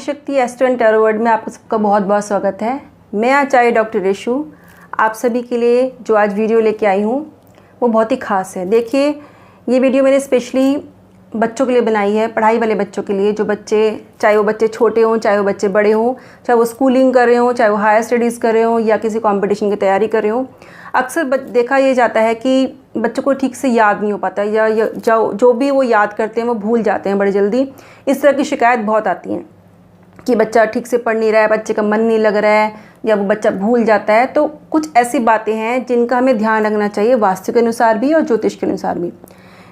Adishakti astro and tarot world में आपको सबका बहुत बहुत स्वागत है। मैं आचार्य डॉक्टर रेशु आप सभी के लिए जो आज वीडियो लेके आई हूँ वो बहुत ही ख़ास है। देखिए, ये वीडियो मैंने स्पेशली बच्चों के लिए बनाई है, पढ़ाई वाले बच्चों के लिए, जो बच्चे, चाहे वो बच्चे छोटे हों, चाहे वो बच्चे बड़े हों, चाहे वो स्कूलिंग कर रहे हों, चाहे वो हायर स्टडीज़ कर रहे हों या किसी कंपटीशन की तैयारी कर रहे हों। अक्सर देखा ये जाता है कि बच्चों को ठीक से याद नहीं हो पाता या जो भी वो याद करते हैं वो भूल जाते हैं बड़ी जल्दी। इस तरह की शिकायत बहुत आती हैं कि बच्चा ठीक से पढ़ नहीं रहा है, बच्चे का मन नहीं लग रहा है या वो बच्चा भूल जाता है। तो कुछ ऐसी बातें हैं जिनका हमें ध्यान रखना चाहिए, वास्तु के अनुसार भी और ज्योतिष के अनुसार भी।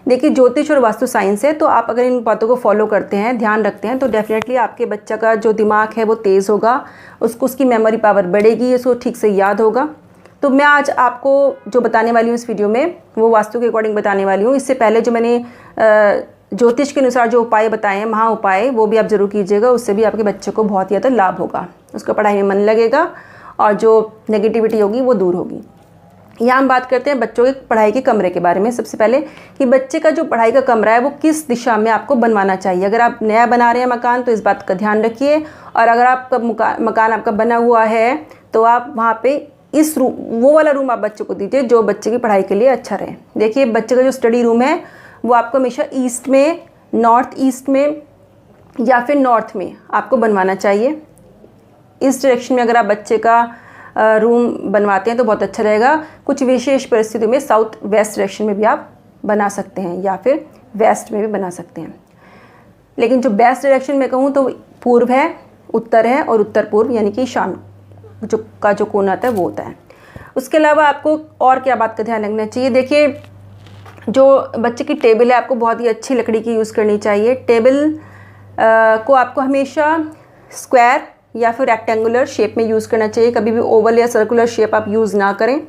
देखिए, ज्योतिष और वास्तु साइंस है, तो आप अगर इन बातों को फॉलो करते हैं, ध्यान रखते हैं, तो डेफिनेटली आपके बच्चा का जो दिमाग है वो तेज़ होगा, उसकी मेमोरी पावर बढ़ेगी, उसको ठीक से याद होगा। तो मैं आज आपको जो बताने वाली हूँ इस वीडियो में वो वास्तु के अकॉर्डिंग बताने वाली हूँ। इससे पहले जो मैंने ज्योतिष के अनुसार जो उपाय बताए हैं, महा उपाय, वो भी आप ज़रूर कीजिएगा। उससे भी आपके बच्चे को बहुत ज़्यादा लाभ होगा, उसका पढ़ाई में मन लगेगा और जो नेगेटिविटी होगी वो दूर होगी। यहाँ हम बात करते हैं बच्चों के पढ़ाई के कमरे के बारे में। सबसे पहले कि बच्चे का जो पढ़ाई का कमरा है वो किस दिशा में आपको बनवाना चाहिए। अगर आप नया बना रहे हैं मकान तो इस बात का ध्यान रखिए, और अगर आपका मकान आपका बना हुआ है तो आप वहाँ पे इस रूम, वो वाला रूम आप बच्चे को दीजिए जो बच्चे की पढ़ाई के लिए अच्छा रहे। देखिए, बच्चे का जो स्टडी रूम है वो आपको हमेशा ईस्ट में, नॉर्थ ईस्ट में या फिर नॉर्थ में आपको बनवाना चाहिए। इस डायरेक्शन में अगर आप बच्चे का रूम बनवाते हैं तो बहुत अच्छा रहेगा। कुछ विशेष परिस्थितियों में साउथ वेस्ट डायरेक्शन में भी आप बना सकते हैं या फिर वेस्ट में भी बना सकते हैं। लेकिन जो बेस्ट डायरेक्शन में कहूँ तो पूर्व है, उत्तर है और उत्तर पूर्व, यानी कि ईशान जो कोना आता है वो होता है। उसके अलावा आपको और क्या बात का ध्यान रखना चाहिए। देखिए, जो बच्चे की टेबल है आपको बहुत ही अच्छी लकड़ी की यूज़ करनी चाहिए। टेबल को आपको हमेशा स्क्वायर या फिर रेक्टेंगुलर शेप में यूज़ करना चाहिए। कभी भी ओवल या सर्कुलर शेप आप यूज़ ना करें।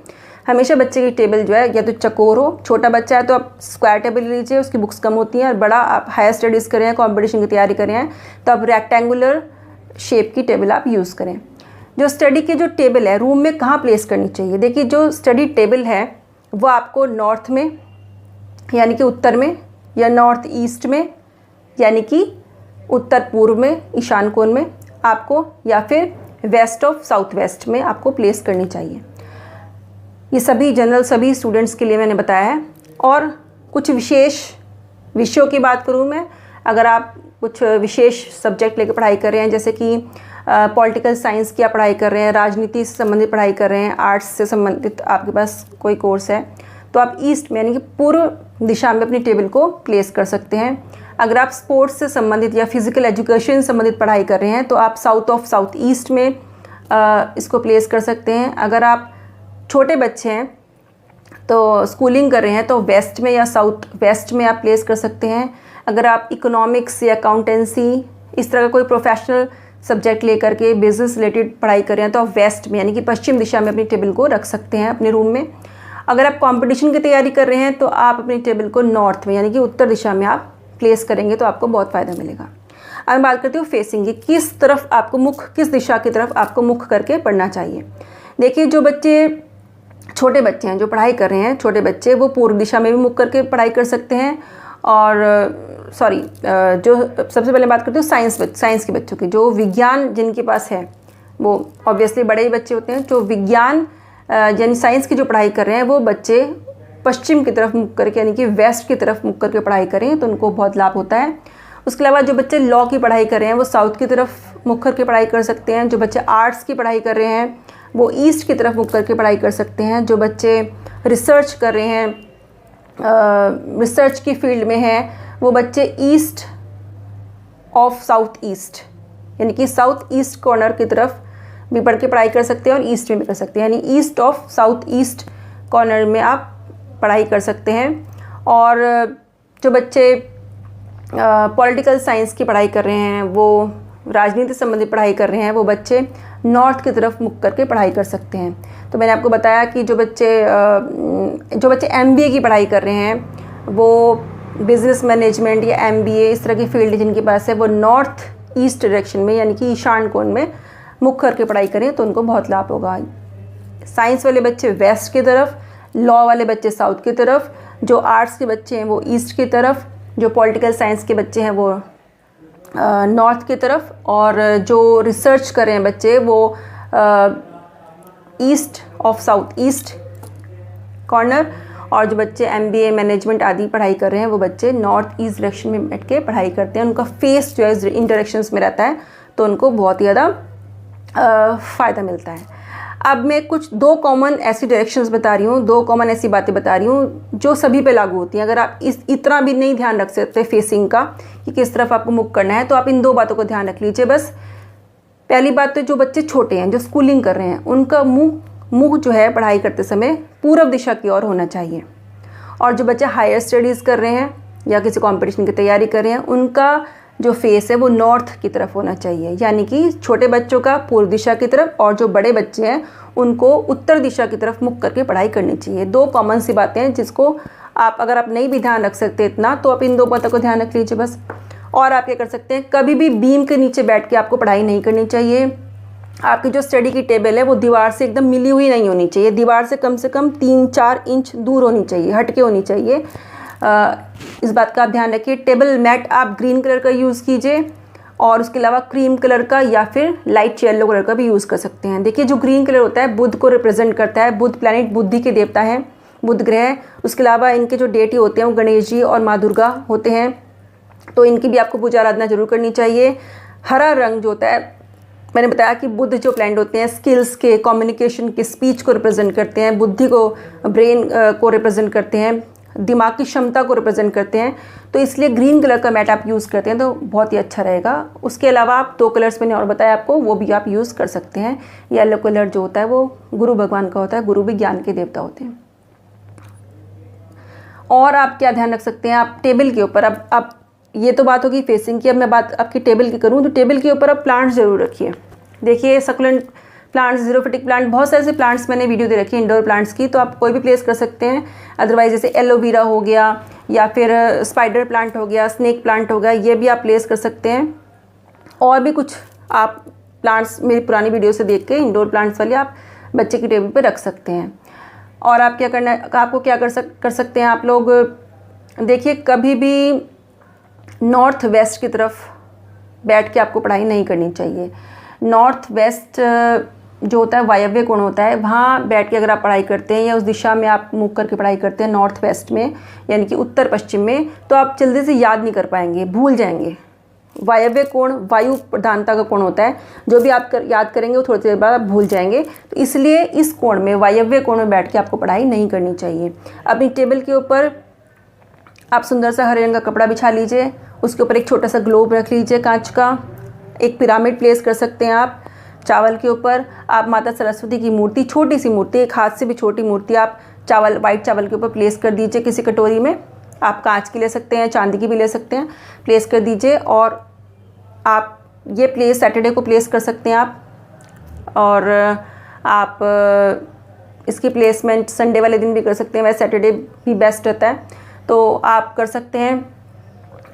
हमेशा बच्चे की टेबल जो है या तो चकोर हो, छोटा बच्चा है तो आप स्क्वायर टेबल लीजिए, उसकी बुक्स कम होती हैं, और बड़ा आप हायर स्टडीज़ कर रहे हैं, कॉम्पिटिशन की तैयारी कर रहे हैं, तो आप रेक्टेंगुलर शेप की टेबल आप यूज़ करें। जो स्टडी की जो टेबल है रूम में कहाँ प्लेस करनी चाहिए। देखिए, जो स्टडी टेबल है वो आपको नॉर्थ में यानी कि उत्तर में, या नॉर्थ ईस्ट में यानी कि उत्तर पूर्व में, ईशान कोण में आपको, या फिर वेस्ट ऑफ साउथ वेस्ट में आपको प्लेस करनी चाहिए। ये सभी जनरल सभी स्टूडेंट्स के लिए मैंने बताया है। और कुछ विशेष विषयों की बात करूँ मैं, अगर आप कुछ विशेष सब्जेक्ट लेकर पढ़ाई कर रहे हैं, जैसे कि पॉलिटिकल साइंस की आप पढ़ाई कर रहे हैं, राजनीति से संबंधित पढ़ाई कर रहे हैं, आर्ट्स से संबंधित आपके पास कोई कोर्स है, तो आप ईस्ट में यानी कि पूर्व दिशा में अपनी टेबल को प्लेस कर सकते हैं। अगर आप स्पोर्ट्स से संबंधित या फिज़िकल एजुकेशन से संबंधित पढ़ाई कर रहे हैं तो आप साउथ ऑफ साउथ ईस्ट में इसको प्लेस कर सकते हैं। अगर आप छोटे बच्चे हैं तो स्कूलिंग कर रहे हैं तो वेस्ट में या साउथ वेस्ट में आप प्लेस कर सकते हैं। अगर आप इकोनॉमिक्स या अकाउंटेंसी इस तरह का कोई प्रोफेशनल सब्जेक्ट लेकर के बिजनेस रिलेटेड पढ़ाई कर रहे हैं तो आप वेस्ट में यानी कि पश्चिम दिशा में अपनी टेबल को रख सकते हैं अपने रूम में। अगर आप कंपटीशन की तैयारी कर रहे हैं तो आप अपनी टेबल को नॉर्थ में यानी कि उत्तर दिशा में आप प्लेस करेंगे तो आपको बहुत फ़ायदा मिलेगा। अब मैं बात करती हूँ फेसिंग की, किस तरफ आपको मुख, किस दिशा की तरफ आपको मुख करके पढ़ना चाहिए। देखिए, जो बच्चे छोटे बच्चे हैं जो पढ़ाई कर रहे हैं, छोटे बच्चे, वो पूर्व दिशा में भी मुख करके पढ़ाई कर सकते हैं। और जो सबसे पहले बात करते हो साइंस के बच्चों की, जो विज्ञान जिनके पास है वो ऑब्वियसली बड़े ही बच्चे होते हैं। जो विज्ञान यानी साइंस की जो पढ़ाई कर रहे हैं वो बच्चे पश्चिम की तरफ मुख करके यानी कि वेस्ट की तरफ मुख करके पढ़ाई करें तो उनको बहुत लाभ होता है। उसके अलावा जो बच्चे लॉ की पढ़ाई कर रहे हैं वो साउथ की तरफ मुख करके पढ़ाई कर सकते हैं। जो बच्चे आर्ट्स की पढ़ाई कर रहे हैं वो ईस्ट की तरफ मुख करके पढ़ाई कर सकते हैं। जो बच्चे रिसर्च कर रहे हैं, रिसर्च की फील्ड में हैं, वो बच्चे ईस्ट ऑफ साउथ ईस्ट यानी कि साउथ ईस्ट कॉर्नर की तरफ भी पढ़ के पढ़ाई कर सकते हैं और ईस्ट में भी कर सकते हैं, यानी east of south east corner में आप पढ़ाई कर सकते हैं। और जो बच्चे पॉलिटिकल साइंस की पढ़ाई कर रहे हैं, वो राजनीति संबंधी पढ़ाई कर रहे हैं, वो बच्चे नॉर्थ की तरफ मुख करके पढ़ाई कर सकते हैं। तो मैंने आपको बताया कि जो बच्चे MBA की पढ़ाई कर रहे हैं, वो बिज़नेस मैनेजमेंट या MBA इस तरह की फील्ड जिनके पास है, वो नॉर्थ ईस्ट डायरेक्शन में यानी कि ईशान कोण में मुख करके पढ़ाई करें तो उनको बहुत लाभ होगा। साइंस वाले बच्चे वेस्ट की तरफ, लॉ वाले बच्चे साउथ की तरफ, जो आर्ट्स के बच्चे हैं वो ईस्ट की तरफ, जो पॉलिटिकल साइंस के बच्चे हैं वो नॉर्थ की तरफ, और जो रिसर्च कर रहे हैं बच्चे वो east of south east corner, और जो बच्चे MBA मैनेजमेंट आदि पढ़ाई कर रहे हैं वो बच्चे नॉर्थ ईस्ट डायरेक्शन में बैठ के पढ़ाई करते हैं। उनका फेस जो है इन डायरेक्शंस में रहता है, तो उनको बहुत ही ज़्यादा फ़ायदा मिलता है। अब मैं कुछ 2 कॉमन ऐसी डायरेक्शंस बता रही हूँ, 2 कॉमन ऐसी बातें बता रही हूँ जो सभी पे लागू होती हैं। अगर आप इतना भी नहीं ध्यान रख सकते फेसिंग का कि किस तरफ आपको मुख करना है, तो आप इन 2 बातों को ध्यान रख लीजिए बस। पहली बात तो जो बच्चे छोटे हैं, जो स्कूलिंग कर रहे हैं, उनका मुँह जो है पढ़ाई करते समय पूर्व दिशा की ओर होना चाहिए। और जो बच्चे हायर स्टडीज़ कर रहे हैं या किसी कंपटीशन की तैयारी कर रहे हैं, उनका जो फेस है वो नॉर्थ की तरफ होना चाहिए, यानी कि छोटे बच्चों का पूर्व दिशा की तरफ, और जो बड़े बच्चे हैं उनको उत्तर दिशा की तरफ मुख करके पढ़ाई करनी चाहिए। 2 कॉमन सी बातें हैं जिसको आप, अगर आप नहीं भी ध्यान रख सकते इतना, तो आप इन 2 बातों को ध्यान रख लीजिए बस। और आप क्या कर सकते हैं, कभी भी बीम के नीचे बैठ के आपको पढ़ाई नहीं करनी चाहिए। आपकी जो स्टडी की टेबल है वो दीवार से एकदम मिली हुई नहीं होनी चाहिए, दीवार से कम 3-4 इंच दूर होनी चाहिए, हटके होनी चाहिए। इस बात का आप ध्यान रखिए। टेबल मैट आप ग्रीन कलर का यूज़ कीजिए, और उसके अलावा क्रीम कलर का या फिर लाइट येलो कलर का भी यूज़ कर सकते हैं। देखिए, जो ग्रीन कलर होता है बुध को रिप्रेजेंट करता है, बुध प्लैनेट बुद्धि के देवता है, बुध ग्रह। उसके अलावा इनके जो डेटी होते हैं वो गणेश जी और माँ दुर्गा होते हैं, तो इनकी भी आपको पूजा आराधना जरूर करनी चाहिए। हरा रंग जो होता है, मैंने बताया कि बुध जो प्लैनेट होते हैं स्किल्स के, कम्युनिकेशन के, स्पीच को रिप्रेजेंट करते हैं, बुद्धि को, ब्रेन को रिप्रेजेंट करते हैं, दिमाग की क्षमता को रिप्रेजेंट करते हैं, तो इसलिए ग्रीन कलर का मैट आप यूज़ करते हैं तो बहुत ही अच्छा रहेगा। उसके अलावा आप 2 कलर्स मैंने और बताया आपको, वो भी आप यूज़ कर सकते हैं। येलो कलर जो होता है वो गुरु भगवान का होता है, गुरु भी ज्ञान के देवता होते हैं। और आप क्या ध्यान रख सकते हैं, आप टेबल के ऊपर, अब ये तो बात होगी फेसिंग की, अब मैं बात आपकी टेबल की करूँ तो टेबल के ऊपर आप प्लांट्स ज़रूर रखिए। देखिए, सक्लेंट प्लांट्स, ज़ीरोफिटिक प्लांट, बहुत सारे ऐसे प्लांट्स मैंने वीडियो दे रखी है इंडोर प्लांट्स की, तो आप कोई भी प्लेस कर सकते हैं। अदरवाइज जैसे एलोवेरा हो गया या फिर स्पाइडर प्लांट हो गया, स्नेक प्लांट हो गया, ये भी आप प्लेस कर सकते हैं। और भी कुछ आप प्लांट्स मेरी पुरानी वीडियो से देख के इंडोर प्लांट्स वाले आप बच्चे की टेबल पे रख सकते हैं। और आप क्या करना है, आपको क्या कर सकते हैं आप लोग, देखिए कभी भी नॉर्थ वेस्ट की तरफ बैठ के आपको पढ़ाई नहीं करनी चाहिए। नॉर्थ वेस्ट जो होता है वायव्य कोण होता है, वहाँ बैठ के अगर आप पढ़ाई करते हैं या उस दिशा में आप मुख करके पढ़ाई करते हैं नॉर्थ वेस्ट में, यानी कि उत्तर पश्चिम में, तो आप जल्दी से याद नहीं कर पाएंगे, भूल जाएंगे। वायव्य कोण वायु प्रधानता का कोण होता है, जो भी आप याद करेंगे वो थोड़ी देर बाद आप भूल जाएंगे। तो इसलिए इस कोण में, वायव्य कोण में बैठ के आपको पढ़ाई नहीं करनी चाहिए। अपनी टेबल के ऊपर आप सुंदर सा हरे रंग का कपड़ा बिछा लीजिए, उसके ऊपर एक छोटा सा ग्लोब रख लीजिए कांच का, एक पिरामिड प्लेस कर सकते हैं आप चावल के ऊपर। आप माता सरस्वती की मूर्ति, छोटी सी मूर्ति, एक हाथ से भी छोटी मूर्ति आप वाइट चावल के ऊपर प्लेस कर दीजिए किसी कटोरी में। आप कांच की ले सकते हैं, चांदी की भी ले सकते हैं, प्लेस कर दीजिए। और आप ये प्लेस सैटरडे को प्लेस कर सकते हैं आप, और आप इसकी प्लेसमेंट संडे वाले दिन भी कर सकते हैं, वैसे सैटरडे भी बेस्ट रहता है, तो आप कर सकते हैं।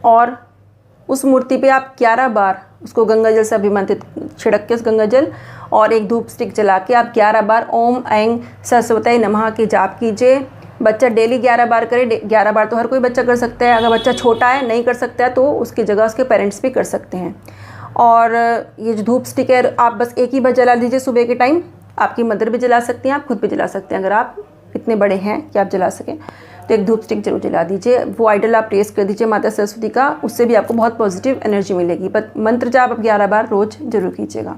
और उस मूर्ति पे आप 11 बार उसको गंगा जल से अभिमंत्रित छिड़क के, उस गंगा जल और एक धूप स्टिक जला के आप 11 बार ओम ऐं सरस्वती नमः के जाप कीजिए। बच्चा डेली 11 बार करे, 11 बार तो हर कोई बच्चा कर सकता है। अगर बच्चा छोटा है, नहीं कर सकता है, तो उसकी जगह उसके पेरेंट्स भी कर सकते हैं। और ये जो धूप स्टिक है आप बस एक ही बार जला दीजिए सुबह के टाइम। आपकी मदर भी जला सकती हैं, आप खुद भी जला सकते हैं, अगर आप इतने बड़े हैं कि आप जला सकें तो एक धूप स्टिक जरूर जला दीजिए। वो आइडल आप प्लेस कर दीजिए माता सरस्वती का, उससे भी आपको बहुत पॉजिटिव एनर्जी मिलेगी। पर मंत्र जाप आप 11 बार रोज़ जरूर कीजिएगा।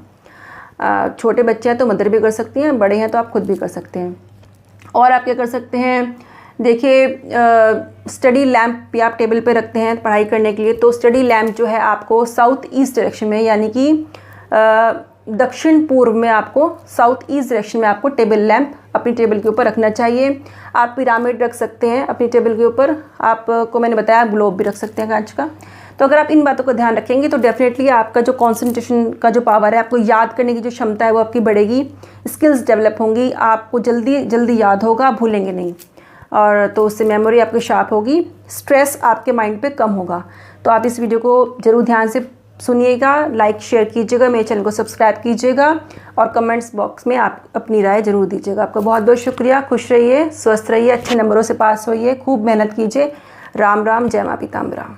छोटे बच्चे हैं तो मदर भी कर सकती हैं, बड़े हैं तो आप खुद भी कर सकते हैं। और आप क्या कर सकते हैं, देखिए स्टडी लैम्प भी आप टेबल पे रखते हैं पढ़ाई करने के लिए, तो स्टडी लैम्प जो है आपको साउथ ईस्ट डायरेक्शन में, यानी कि दक्षिण पूर्व में, आपको साउथ ईस्ट डायरेक्शन में आपको टेबल लैंप अपनी टेबल के ऊपर रखना चाहिए। आप पिरामिड रख सकते हैं अपनी टेबल के ऊपर, आपको मैंने बताया ग्लोब भी रख सकते हैं कांच का। तो अगर आप इन बातों को ध्यान रखेंगे तो डेफिनेटली आपका जो कंसंट्रेशन का जो पावर है, आपको याद करने की जो क्षमता है वो आपकी बढ़ेगी, स्किल्स डेवलप होंगी, आपको जल्दी याद होगा, भूलेंगे नहीं, और तो उससे मेमोरी आपकी शार्प होगी, स्ट्रेस आपके माइंड पे कम होगा। तो आप इस वीडियो को ज़रूर ध्यान से सुनिएगा, लाइक शेयर कीजिएगा, मेरे चैनल को सब्सक्राइब कीजिएगा और कमेंट्स बॉक्स में आप अपनी राय ज़रूर दीजिएगा। आपका बहुत बहुत शुक्रिया। खुश रहिए, स्वस्थ रहिए, अच्छे नंबरों से पास होइए, खूब मेहनत कीजिए। राम राम, जय माँ पीताम्बरा।